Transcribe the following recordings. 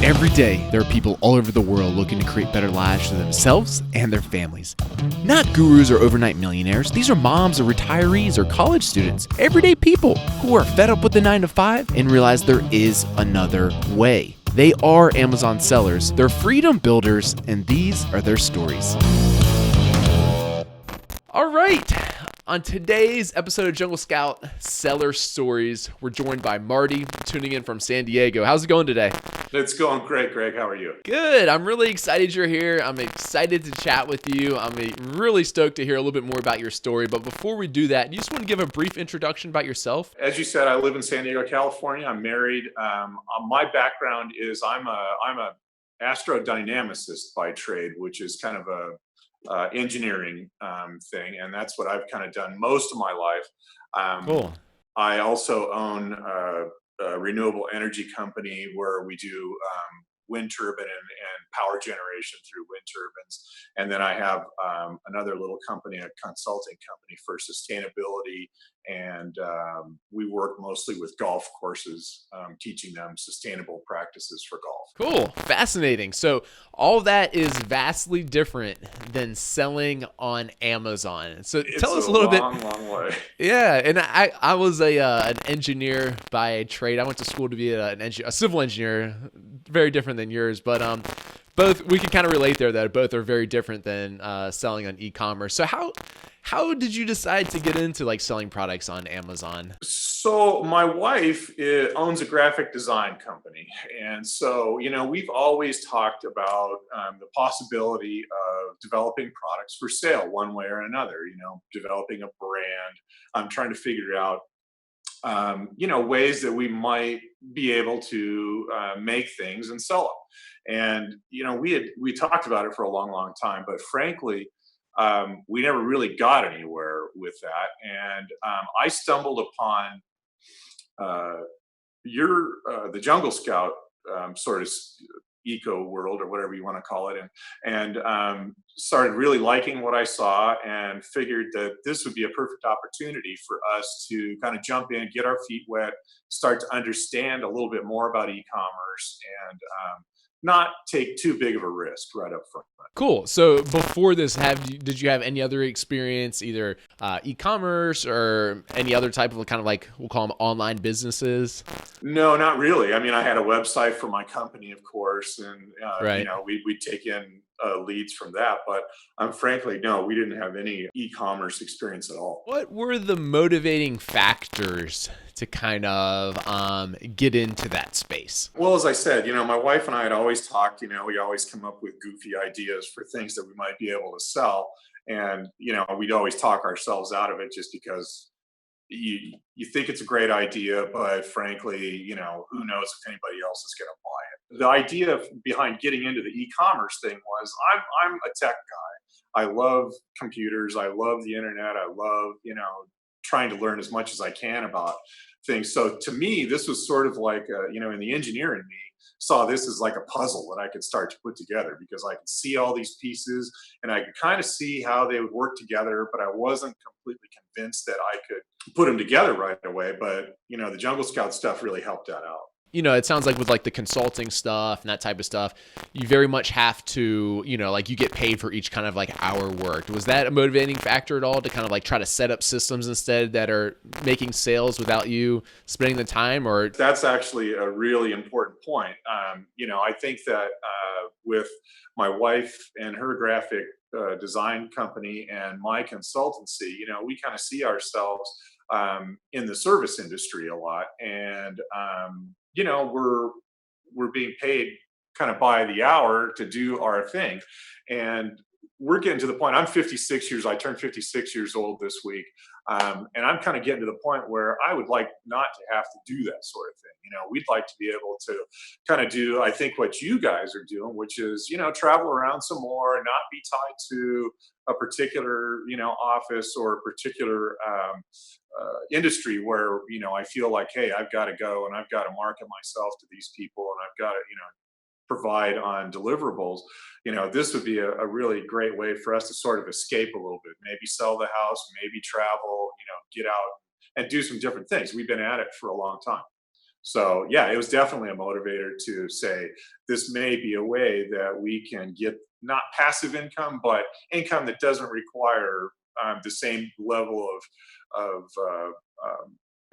Every day, there are people all over the world looking to create better lives for themselves and their families. Not gurus or overnight millionaires. These are moms or retirees or college students, everyday people who are fed up with the 9 to 5 and realize there is another way. They are Amazon sellers, they're freedom builders, and these are their stories. All right. On today's episode of Jungle Scout Seller Stories, we're joined by Marty, tuning in from San Diego. How's it going today? It's going great, Greg. How are you? Good. I'm really excited you're here. I'm excited to chat with you. I'm really stoked to hear a little bit more about your story. But before we do that, you just want to give a brief introduction about yourself? As you said, I live in San Diego, California. I'm married. My background is I'm a astrodynamicist by trade, which is kind of a engineering thing, and that's what I've kind of done most of my life. Cool. I also own a renewable energy company where we do wind turbine and power generation through wind turbines. And then I have another little company, a consulting company for sustainability. And we work mostly with golf courses, teaching them sustainable practices for golf. Cool. Fascinating. So all that is vastly different than selling on Amazon. So tell us a little bit. Long way. Yeah, and I was an engineer by trade. I went to school to be a civil engineer, very different than yours, but both we can kind of relate there that both are very different than selling on e-commerce. So how did you decide to get into like selling products on Amazon? So my wife owns a graphic design company, and so we've always talked about the possibility of developing products for sale one way or another. Developing a brand. I'm trying to figure out ways that we might be able to make things and sell them. And we talked about it for a long time, but frankly, we never really got anywhere with that. And I stumbled upon the Jungle Scout sort of eco world or whatever you want to call it, and started really liking what I saw and figured that this would be a perfect opportunity for us to kind of jump in, get our feet wet, start to understand a little bit more about e-commerce, and not take too big of a risk right up front. Cool. So before this, did you have any other experience, either e-commerce or any other type of kind of like we'll call them online businesses? No, not really. I mean, I had a website for my company, of course, and Right. we'd take in leads from that. But frankly, no, we didn't have any e-commerce experience at all. What were the motivating factors to kind of get into that space? Well, as I said, my wife and I had always talked. We always come up with goofy ideas for things that we might be able to sell, and we'd always talk ourselves out of it just because you think it's a great idea, but frankly, who knows if anybody else is going to buy it. The idea behind getting into the e-commerce thing was I'm a tech guy. I love computers. I love the internet. I love trying to learn as much as I can about things. So to me, this was sort of like in the engineer in me saw this as like a puzzle that I could start to put together because I could see all these pieces and I could kind of see how they would work together, but I wasn't completely convinced that I could put them together right away. But the Jungle Scout stuff really helped that out. It sounds like with like the consulting stuff and that type of stuff, you very much have to, like you get paid for each kind of like hour worked. Was that a motivating factor at all to kind of like try to set up systems instead that are making sales without you spending the time? Or that's actually a really important point. I think that with my wife and her graphic design company and my consultancy, we kind of see ourselves in the service industry a lot, and we're being paid kind of by the hour to do our thing, and we're getting to the point. I'm 56 years. I turned 56 years old this week, and I'm kind of getting to the point where I would like not to have to do that sort of thing. We'd like to be able to kind of do, I think, what you guys are doing, which is travel around some more and not be tied to a particular office or a particular industry where I feel like, hey, I've got to go and I've got to market myself to these people and I've got to provide on deliverables. This would be a really great way for us to sort of escape a little bit, maybe sell the house, maybe travel, get out and do some different things. We've been at it for a long time. So yeah, it was definitely a motivator to say this may be a way that we can get not passive income, but income that doesn't require the same level of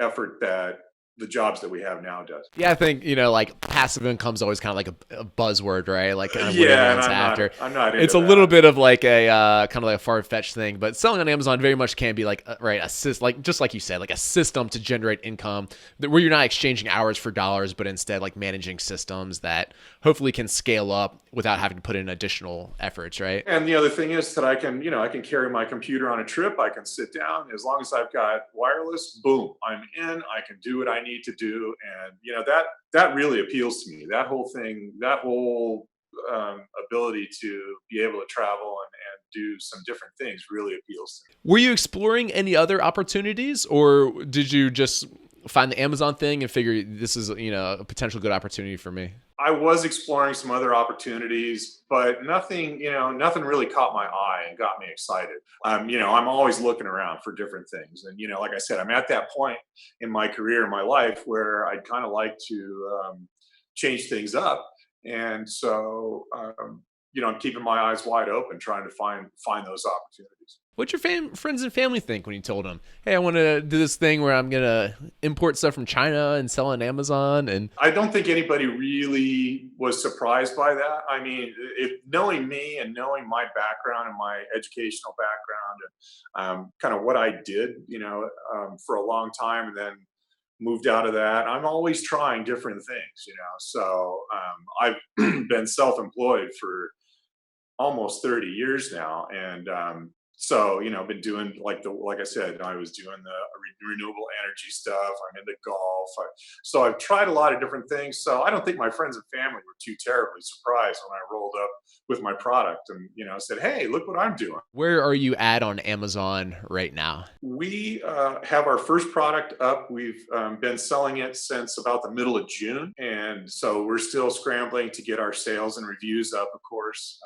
effort that the jobs that we have now does. Yeah, I think, like passive income's always kind of like a buzzword, right? Like kind of what Yeah, and everyone's after. I'm not It's into a little that. bit of like a kind of like a far-fetched thing, but selling on Amazon very much can be like, right, like just like you said, like a system to generate income where you're not exchanging hours for dollars, but instead like managing systems that hopefully can scale up without having to put in additional efforts, right? And the other thing is that I can carry my computer on a trip. I can sit down as long as I've got wireless. Boom, I'm in. I can do what I need to do, and that really appeals to me. That whole thing, that whole ability to be able to travel and do some different things really appeals to me. Were you exploring any other opportunities, or did you just find the Amazon thing and figure this is, a potential good opportunity for me? I was exploring some other opportunities, but nothing really caught my eye and got me excited. I'm always looking around for different things. And, like I said, I'm at that point in my career, in my life, where I'd kind of like to change things up. And so, I'm keeping my eyes wide open, trying to find those opportunities. What'd your friends and family think when you told them, "Hey, I want to do this thing where I'm gonna import stuff from China and sell on Amazon"? And I don't think anybody really was surprised by that. I mean, knowing me and knowing my background and my educational background and kind of what I did, for a long time, and then moved out of that. I'm always trying different things. So I've been self-employed for almost 30 years now, and so been doing like I said, I was doing the renewable energy stuff. I'm into golf. So I've tried a lot of different things. So I don't think my friends and family were too terribly surprised when I rolled up with my product and said, "Hey, look what I'm doing." where are you at on Amazon right now? We have our first product up. We've been selling it since about the middle of June. And so we're still scrambling to get our sales and reviews up, of course.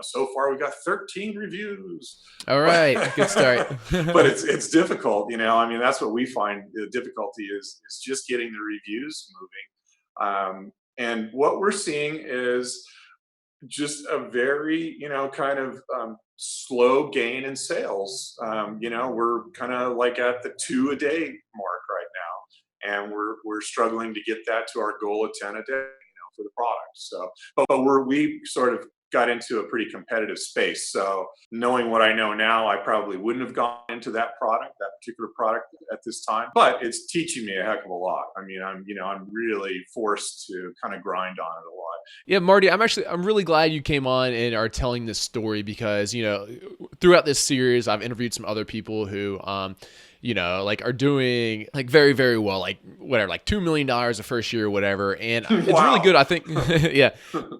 So far we've got 13 reviews. All right, good start. But it's difficult. I mean, that's what we find the difficulty is just getting the reviews moving. And what we're seeing is just a very kind of slow gain in sales. We're kind of like at the 2 a day mark right now, and we're struggling to get that to our goal of 10 a day, for the product. So but we sort of got into a pretty competitive space. So knowing what I know now, I probably wouldn't have gone into that particular product at this time, but it's teaching me a heck of a lot. I mean, I'm really forced to kind of grind on it a lot. Yeah, Marty, I'm really glad you came on and are telling this story because, throughout this series, I've interviewed some other people who, like are doing like very, very well, like whatever, like $2 million the first year or whatever. And it's really good, I think. Yeah.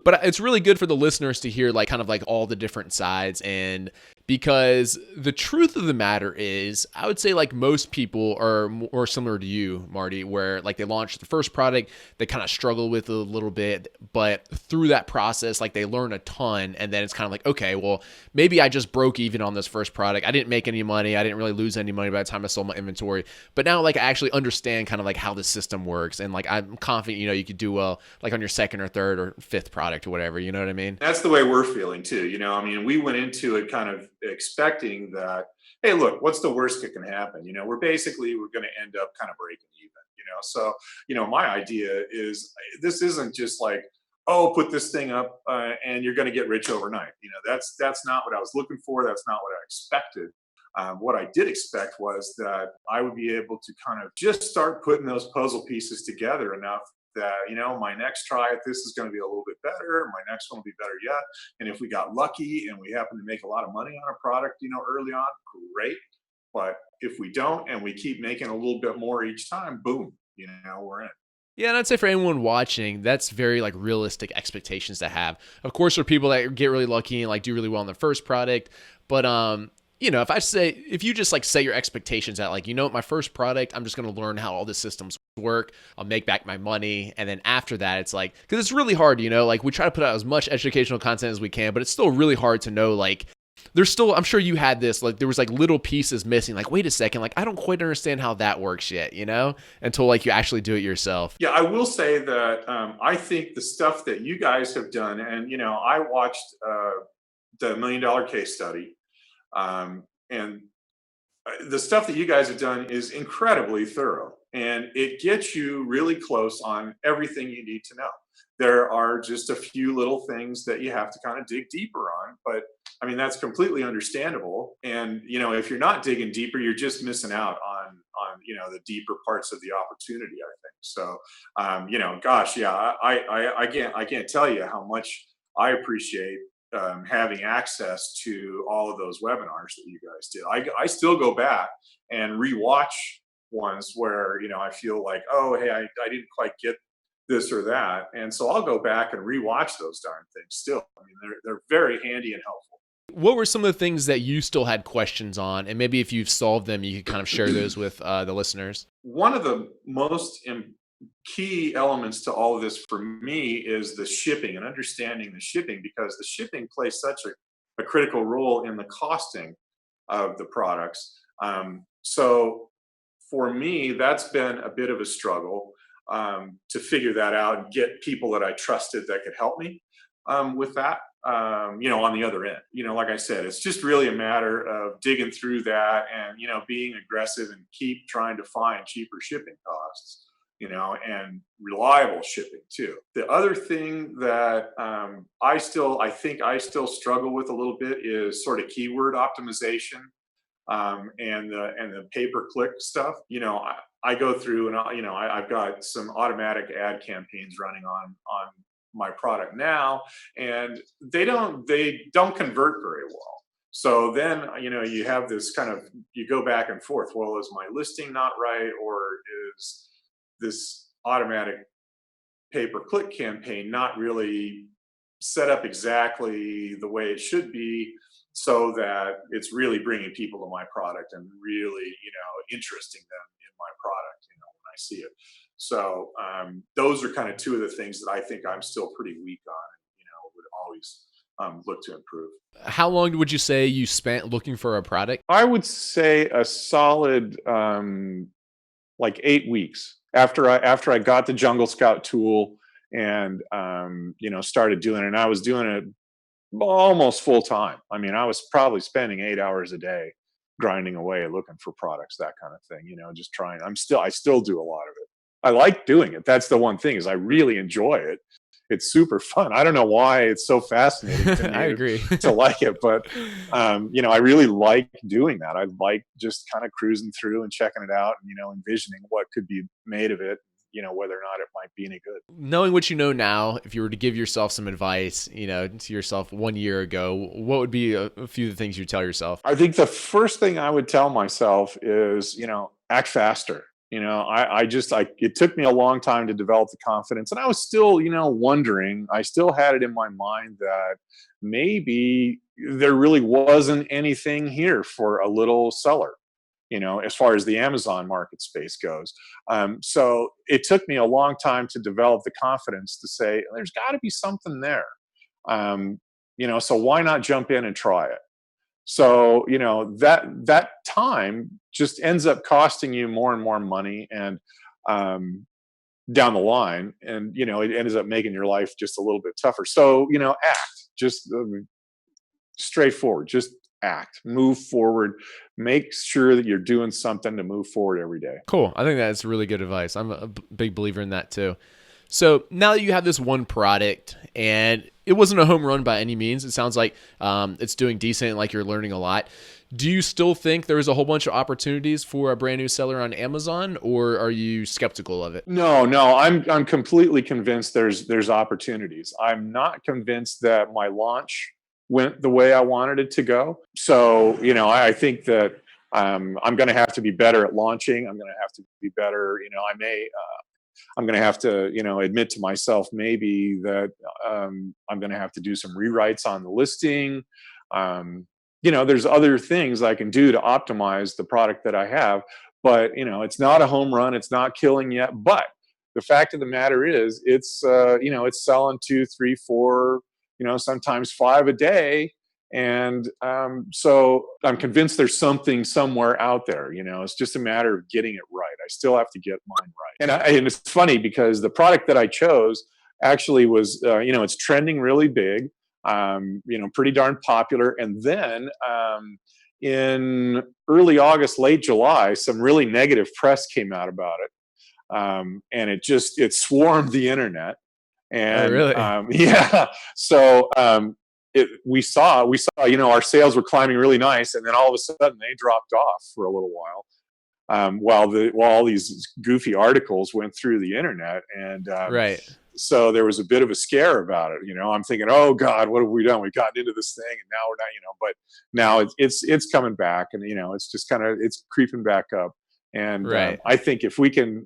But it's really good for the listeners to hear like kind of like all the different sides. And because the truth of the matter is, I would say like most people are more similar to you, Marty, where like they launched the first product, they kind of struggle with it a little bit, but through that process, like they learn a ton. And then it's kind of like, okay, well, maybe I just broke even on this first product. I didn't make any money. I didn't really lose any money by the time I sold my inventory. But now like I actually understand kind of like how the system works. And like I'm confident, you could do well like on your second or third or fifth product or whatever. You know what I mean? That's the way we're feeling too. I mean, we went into it kind of expecting that, hey, look, what's the worst that can happen? We're going to end up kind of breaking even. So my idea is this isn't just like, oh, put this thing up and you're going to get rich overnight. That's not what I was looking for. That's not what I expected. What I did expect was that I would be able to kind of just start putting those puzzle pieces together enough that my next try at this is going to be a little bit better, my next one will be better yet. And if we got lucky and we happen to make a lot of money on a product early on, great. But if we don't and we keep making a little bit more each time, boom, we're in. Yeah, and I'd say for anyone watching, that's very like realistic expectations to have. Of course, there are people that get really lucky and like do really well on the first product, but if you just like set your expectations at like, my first product, I'm just going to learn how all the systems work. I'll make back my money. And then after that, it's like, because it's really hard, like we try to put out as much educational content as we can, but it's still really hard to know like there's still, I'm sure you had this, like there was like little pieces missing. Like, wait a second, like I don't quite understand how that works yet, until like you actually do it yourself. Yeah, I will say that I think the stuff that you guys have done, and I watched the $1 million case study, and the stuff that you guys have done is incredibly thorough, and it gets you really close on everything you need to know. There are just a few little things that you have to kind of dig deeper on, but I mean that's completely understandable. And if you're not digging deeper, you're just missing out on the deeper parts of the opportunity, I think. So gosh, yeah, I can't tell you how much I appreciate having access to all of those webinars that you guys did. I still go back and rewatch ones where I feel like, oh hey, I didn't quite get this or that, and so I'll go back and rewatch those darn things still. I mean, they're very handy and helpful. What were some of the things that you still had questions on? And maybe if you've solved them, you could kind of share those with the listeners. One of the most key elements to all of this for me is the shipping and understanding the shipping, because the shipping plays such a critical role in the costing of the products. So for me, that's been a bit of a struggle to figure that out and get people that I trusted that could help me with that. On the other end, like I said, it's just really a matter of digging through that and being aggressive and keep trying to find cheaper shipping costs, and reliable shipping too. The other thing that I think I still struggle with a little bit is sort of keyword optimization, and the pay per click stuff. I go through and I've got some automatic ad campaigns running on my product now, and they don't convert very well. So then you have this kind of, you go back and forth. Well, is my listing not right, or is this automatic pay per click campaign not really set up exactly the way it should be, so that it's really bringing people to my product and really interesting them in my product when I see it. So those are kind of two of the things that I think I'm still pretty weak on, and would always look to improve. How long would you say you spent looking for a product? I would say a solid like 8 weeks after I got the Jungle Scout tool, and started doing it. And I was doing it almost full time. I mean, I was probably spending 8 hours a day grinding away looking for products, that kind of thing. Just trying. I still do a lot of it. I like doing it. That's the one thing, is I really enjoy it. It's super fun. I don't know why it's so fascinating to me I agree. to like it, but I really like doing that. I like just kind of cruising through and checking it out, and envisioning what could be made of it, whether or not it might be any good. Knowing what you know now, if you were to give yourself some advice, to yourself 1 year ago, what would be a few of the things you tell yourself? I think the first thing I would tell myself is, act faster. It took me a long time to develop the confidence, and I was still, wondering. I still had it in my mind that maybe there really wasn't anything here for a little seller, as far as the Amazon market space goes. So it took me a long time to develop the confidence to say, there's got to be something there. So why not jump in and try it? So that time just ends up costing you more and more money, and down the line, and it ends up making your life just a little bit tougher. So act, just straightforward, just act, move forward, make sure that you're doing something to move forward every day. Cool. I think that's really good advice. I'm a big believer in that too. So now that you have this one product, and it wasn't a home run by any means, it sounds like it's doing decent, like you're learning a lot. Do you still think there's a whole bunch of opportunities for a brand new seller on Amazon, or are you skeptical of it? No, I'm completely convinced there's opportunities. I'm not convinced that my launch went the way I wanted it to go. So, I think that I'm going to have to be better at launching. I'm going to have to be better. I'm going to have to, admit to myself maybe that I'm going to have to do some rewrites on the listing. There's other things I can do to optimize the product that I have, but it's not a home run. It's not killing yet. But the fact of the matter is, it's selling 2, 3, 4, sometimes 5 a day. And so I'm convinced there's something somewhere out there. It's just a matter of getting it right. I still have to get mine right. And it's funny because the product that I chose actually was, it's trending really big, pretty darn popular. And then in early August, late July, some really negative press came out about it. And it swarmed the internet. Oh, And really? yeah, so we saw, our sales were climbing really nice, and then all of a sudden they dropped off for a little while, while all these goofy articles went through the internet. And Right. so there was a bit of a scare about it. I'm thinking, oh God, what have we done? We've gotten into this thing, and now we're not. But now it's coming back, and it's just kind of it's creeping back up. And Right. I think if we can,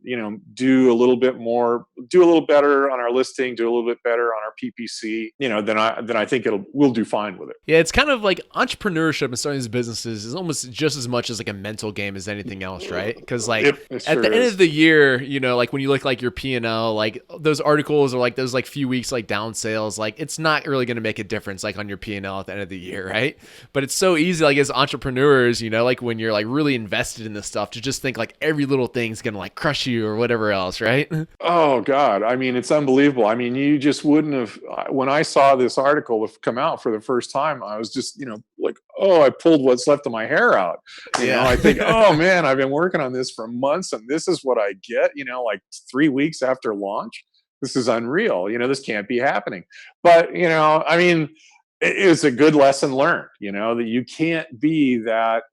do a little bit more, do a little better on our listing, do a little bit better on our PPC, then I think we'll do fine with it. Yeah, it's kind of like entrepreneurship and starting these businesses is almost just as much as like a mental game as anything else, right? Because like It at sure the end is. of the year, like when you look like your P&L, like those articles or like those like few weeks like down sales, like it's not really going to make a difference like on your P&L at the end of the year, right? But it's so easy like as entrepreneurs, like when you're like really invested in this stuff to just think like every little thing's going to like crush you or whatever else, right? Oh God. I mean, it's unbelievable. I mean, you just wouldn't have, when I saw this article come out for the first time, I was just, like, oh, I pulled what's left of my hair out. I think, Yeah. oh man, I've been working on this for months and this is what I get, like 3 weeks after launch. This is unreal. This can't be happening. But, I mean, it's a good lesson learned, that you can't be that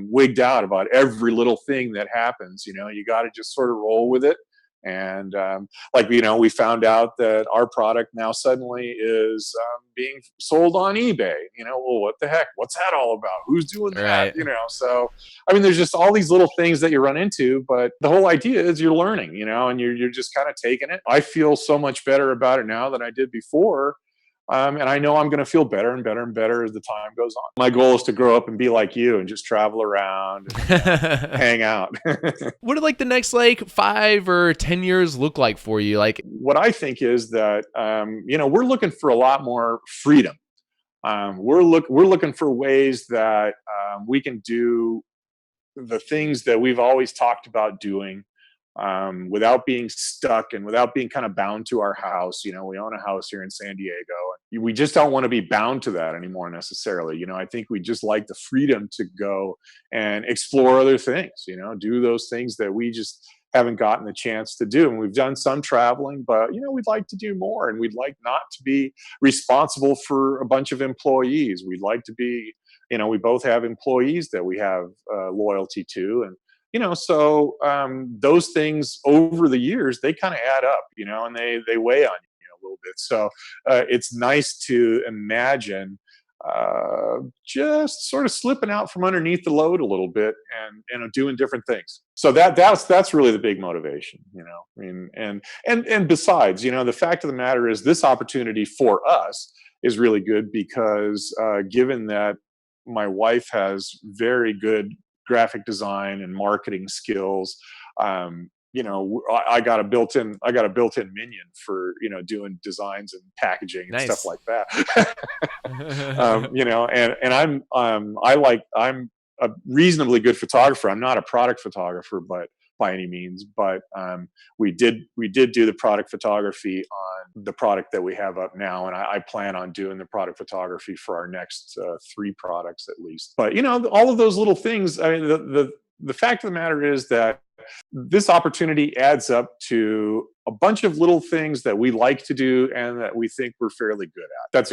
wigged out about every little thing that happens. You got to just sort of roll with it. And we found out that our product now suddenly is being sold on eBay. Well, what the heck? What's that all about? Who's doing that? Right. So I mean, there's just all these little things that you run into, but the whole idea is you're learning, and you're just kind of taking it. I feel so much better about it now than I did before. And I know I'm going to feel better and better and better as the time goes on. My goal is to grow up and be like you and just travel around and hang out. What do like the next like 5 or 10 years look like for you? Like, what I think is that we're looking for a lot more freedom. We're looking for ways that we can do the things that we've always talked about doing, without being stuck and without being kind of bound to our house. We own a house here in San Diego, and we just don't want to be bound to that anymore necessarily. I think we just like the freedom to go and explore other things, do those things that we just haven't gotten the chance to do. And we've done some traveling, but we'd like to do more, and we'd like not to be responsible for a bunch of employees. We'd like to be, we both have employees that we have loyalty to. And so those things over the years, they kind of add up, and they weigh on you, a little bit. So it's nice to imagine just sort of slipping out from underneath the load a little bit and doing different things. So that's really the big motivation. I mean, and besides, the fact of the matter is this opportunity for us is really good because given that my wife has very good graphic design and marketing skills. I got a built-in minion for doing designs and packaging and stuff nice. like that. And I'm a reasonably good photographer. I'm not a product photographer, but by any means, but we did do the product photography on the product that we have up now, and I plan on doing the product photography for our next 3 products at least. But all of those little things. I mean, the fact of the matter is that this opportunity adds up to a bunch of little things that we like to do and that we think we're fairly good at.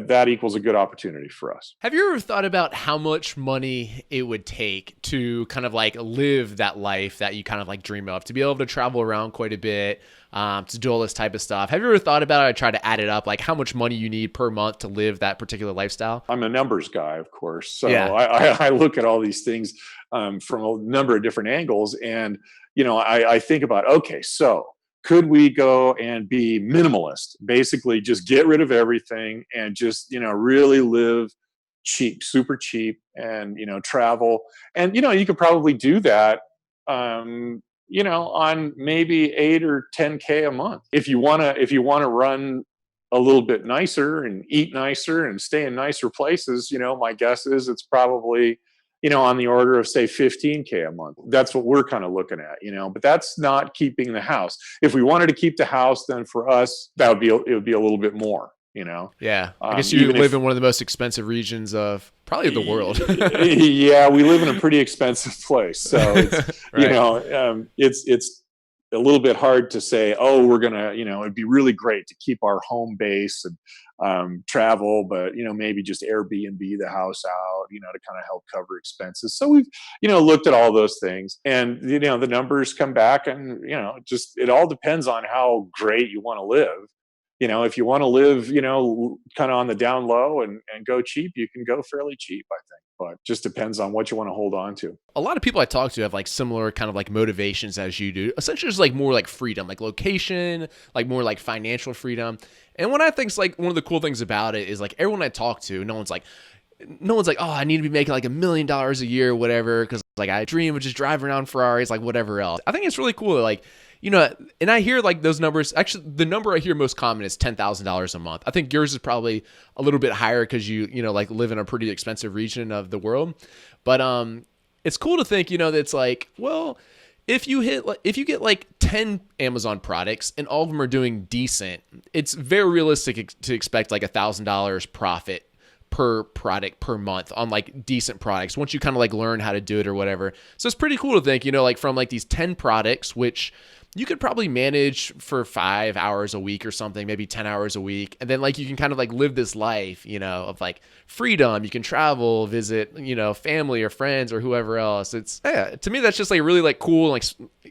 That equals a good opportunity for us. Have you ever thought about how much money it would take to kind of like live that life that you kind of like dream of, to be able to travel around quite a bit, to do all this type of stuff? Have you ever thought about it or try to add it up, like how much money you need per month to live that particular lifestyle? I'm a numbers guy, of course. So Yeah. I look at all these things from a number of different angles. And, I think about, okay, so could we go and be minimalist, basically just get rid of everything and just, really live cheap, super cheap, and, travel. And, you could probably do that, on maybe 8 or 10K a month. If you want to run a little bit nicer and eat nicer and stay in nicer places, my guess is it's probably, on the order of say 15K a month. That's what we're kind of looking at, but that's not keeping the house. If we wanted to keep the house, then for us, it would be a little bit more, Yeah. I guess you even live if, in one of the most expensive regions of probably the world. yeah, we live in a pretty expensive place. So it's, Right. it's a little bit hard to say, oh, we're going to, it'd be really great to keep our home base and travel, but, maybe just Airbnb the house out, to kind of help cover expenses. So we've, looked at all those things, and, the numbers come back, and, just, it all depends on how great you want to live. If you want to live, kind of on the down low and go cheap, you can go fairly cheap, I think. But just depends on what you want to hold on to. A lot of people I talk to have like similar kind of like motivations as you do. Essentially, just like more like freedom, like location, like more like financial freedom. And what I think is like one of the cool things about it is like everyone I talk to, no one's like, oh, I need to be making like $1 million a year or whatever, because like I dream of just driving around Ferraris, like whatever else. I think it's really cool. Like, and I hear like those numbers. Actually, the number I hear most common is $10,000 a month. I think yours is probably a little bit higher because you like live in a pretty expensive region of the world. But it's cool to think, that it's like, well, if you get like 10 Amazon products and all of them are doing decent, it's very realistic to expect like $1,000 profit per product per month on like decent products once you kind of like learn how to do it or whatever. So it's pretty cool to think, like from like these 10 products, which you could probably manage for 5 hours a week or something, maybe 10 hours a week. And then like you can kind of like live this life, of like freedom. You can travel, visit, family or friends or whoever else. It's, yeah, to me, that's just like really like cool, like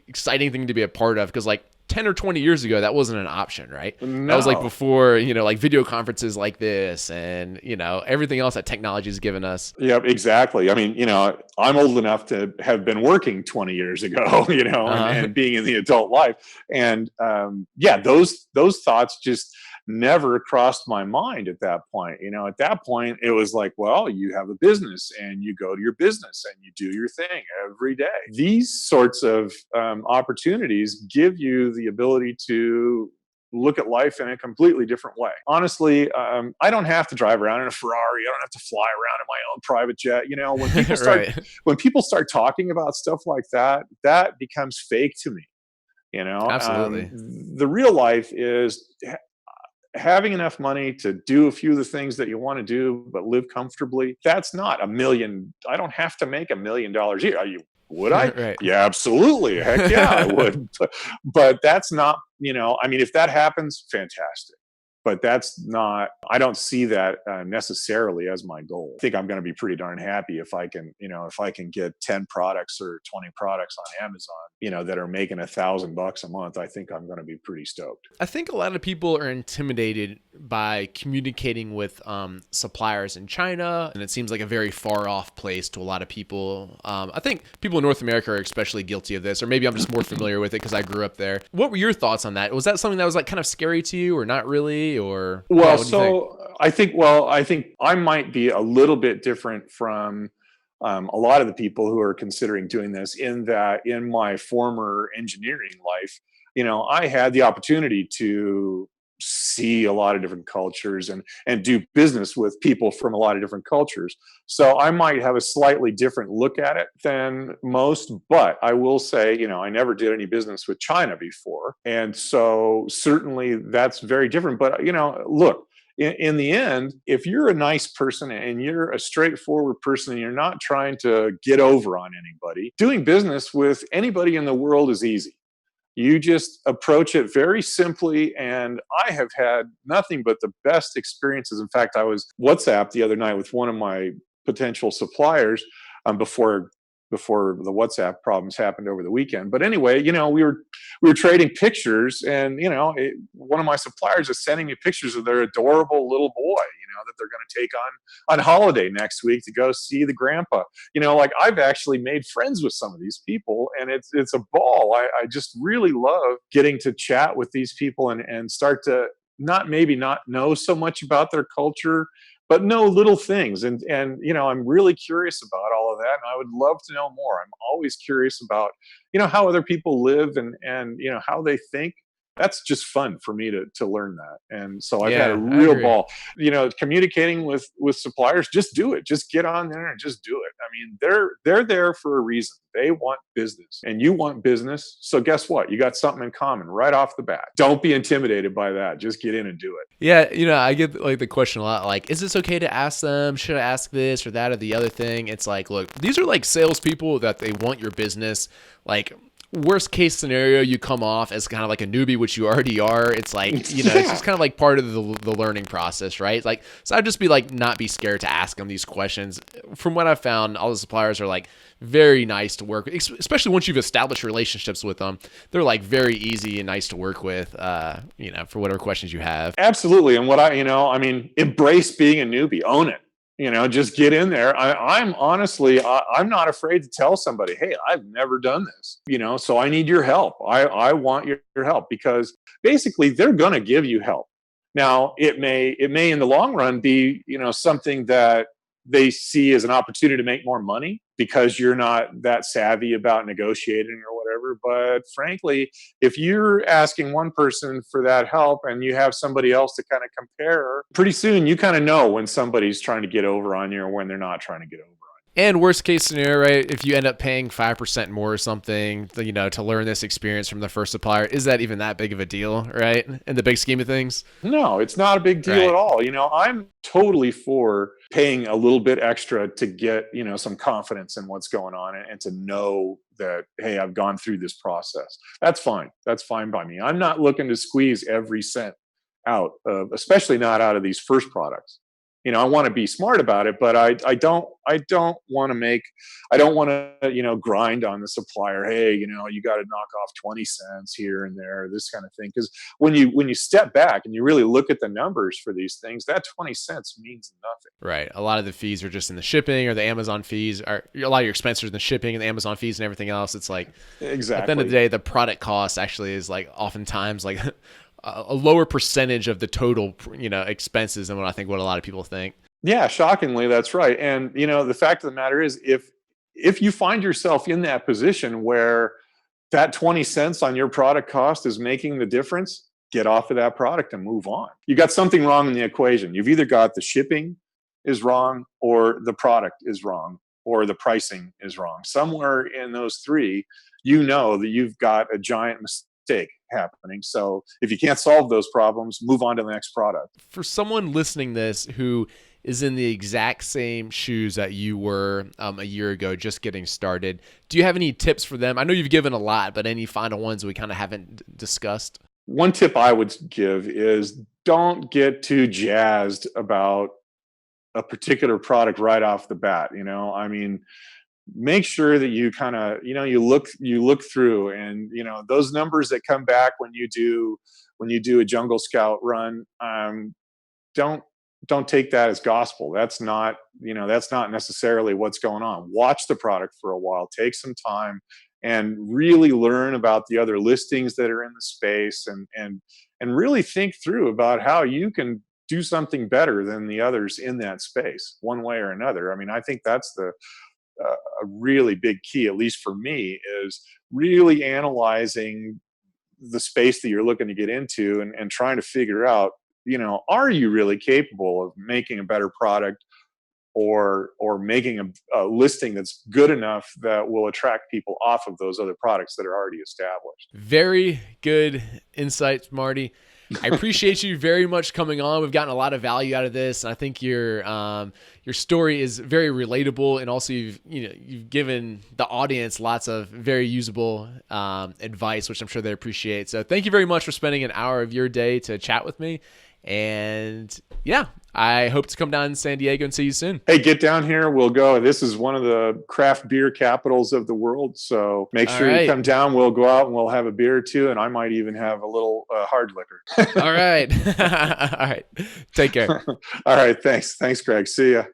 exciting thing to be a part of. Cause like 10 or 20 years ago, that wasn't an option, right? No. That was like before, like video conferences like this and, everything else that technology has given us. Yeah, exactly. I mean, I'm old enough to have been working 20 years ago, and being in the adult life. And yeah, those thoughts just never crossed my mind at that point. At that point, it was like, well, you have a business and you go to your business and you do your thing every day. These sorts of opportunities give you the ability to look at life in a completely different way. Honestly, I don't have to drive around in a Ferrari. I don't have to fly around in my own private jet. When people start Right. when people start talking about stuff like that, that becomes fake to me. Absolutely. The real life is having enough money to do a few of the things that you want to do, but live comfortably. That's not a million. I don't have to make $1 million a year. Would I? Right. Yeah, absolutely. Heck yeah, I would. But that's not, I mean, if that happens, fantastic. But that's not, I don't see that necessarily as my goal. I think I'm going to be pretty darn happy if I can, if I can get 10 products or 20 products on Amazon, that are making $1,000 a month. I think I'm going to be pretty stoked. I think a lot of people are intimidated by communicating with suppliers in China, and it seems like a very far off place to a lot of people. I think people in North America are especially guilty of this, or maybe I'm just more familiar with it because I grew up there. What were your thoughts on that? Was that something that was like kind of scary to you, or not really? Or well, so I think I might be a little bit different from a lot of the people who are considering doing this, in that in my former engineering life, I had the opportunity to see a lot of different cultures and do business with people from a lot of different cultures. So I might have a slightly different look at it than most, but I will say, I never did any business with China before. And so certainly that's very different. But, look, in the end, if you're a nice person and you're a straightforward person and you're not trying to get over on anybody, doing business with anybody in the world is easy. You just approach it very simply, and I have had nothing but the best experiences. In fact, I was WhatsApp the other night with one of my potential suppliers before the WhatsApp problems happened over the weekend. But anyway, we were trading pictures, and one of my suppliers is sending me pictures of their adorable little boy, that they're going to take on holiday next week to go see the grandpa. Like, I've actually made friends with some of these people, and it's a ball. I just really love getting to chat with these people and start to not know so much about their culture, but know little things. And I'm really curious about all of that, and I would love to know more. I'm always curious about how other people live and how they think. that's just fun for me to learn that. And so I've had a Yeah, I real agree. ball, communicating with suppliers. Just do it. Just get on there and just do it. I mean, they're there for a reason. They want business and you want business. So guess what? You got something in common right off the bat. Don't be intimidated by that. Just get in and do it. Yeah, I get like the question a lot, like, is this okay to ask them? Should I ask this or that or the other thing? It's like, look, these are like salespeople that they want your business. Like, worst case scenario, you come off as kind of like a newbie, which you already are. It's like, it's just kind of like part of the learning process, right? Like, so I'd just be like, not be scared to ask them these questions. From what I've found, all the suppliers are like very nice to work with, especially once you've established relationships with them. They're like very easy and nice to work with, for whatever questions you have. Absolutely. And I mean, embrace being a newbie, own it. Just get in there. I'm honestly, I'm not afraid to tell somebody, hey, I've never done this, so I need your help. I want your help, because basically they're going to give you help. Now, it may in the long run be, something that they see as an opportunity to make more money because you're not that savvy about negotiating or whatever. But frankly, if you're asking one person for that help and you have somebody else to kind of compare, pretty soon you kind of know when somebody's trying to get over on you or when they're not trying to get over on you. And worst case scenario, right? If you end up paying 5% more or something, to learn this experience from the first supplier, is that even that big of a deal, right? In the big scheme of things? No, it's not a big deal Right. at all. I'm totally for paying a little bit extra to get, some confidence in what's going on, and to know that, hey, I've gone through this process. That's fine. That's fine by me. I'm not looking to squeeze every cent out of, especially not out of these first products. I want to be smart about it, but I don't want to make, I don't want to, grind on the supplier. Hey, you got to knock off 20 cents here and there, this kind of thing. Because when you step back and you really look at the numbers for these things, that 20 cents means nothing. Right. A lot of the fees are just in the shipping, or the Amazon fees, are a lot of your expenses are in the shipping and the Amazon fees and everything else. It's like, at the end of the Exactly. day, the product cost actually is like oftentimes like a lower percentage of the total, expenses than what a lot of people think. Yeah, shockingly, that's right. And the fact of the matter is, if you find yourself in that position where that 20 cents on your product cost is making the difference, get off of that product and move on. You got something wrong in the equation. You've either got the shipping is wrong, or the product is wrong, or the pricing is wrong. Somewhere in those three, that you've got a giant mistake happening. So if you can't solve those problems, move on to the next product. For someone listening this who is in the exact same shoes that you were a year ago, just getting started, do you have any tips for them? I know you've given a lot, but any final ones we kind of haven't discussed? One tip I would give is, don't get too jazzed about a particular product right off the bat. I mean, make sure that you kind of, you look through, and those numbers that come back when you do a Jungle Scout run, don't don't take that as gospel. That's not necessarily what's going on. Watch the product for a while, take some time, and really learn about the other listings that are in the space, and really think through about how you can do something better than the others in that space, one way or another. I mean, I think that's a really big key, at least for me, is really analyzing the space that you're looking to get into, and trying to figure out, are you really capable of making a better product, or making a listing that's good enough that will attract people off of those other products that are already established. Very good insights, Marty. I appreciate you very much coming on. We've gotten a lot of value out of this, and I think your story is very relatable, and also you've given the audience lots of very usable advice, which I'm sure they appreciate. So thank you very much for spending an hour of your day to chat with me. And yeah, I hope to come down to San Diego and see you soon. Hey, get down here. We'll go. This is one of the craft beer capitals of the world. So make All sure you right. come down. We'll go out and we'll have a beer or two. And I might even have a little hard liquor. All right. All right. Take care. All right. Thanks. Thanks, Greg. See ya.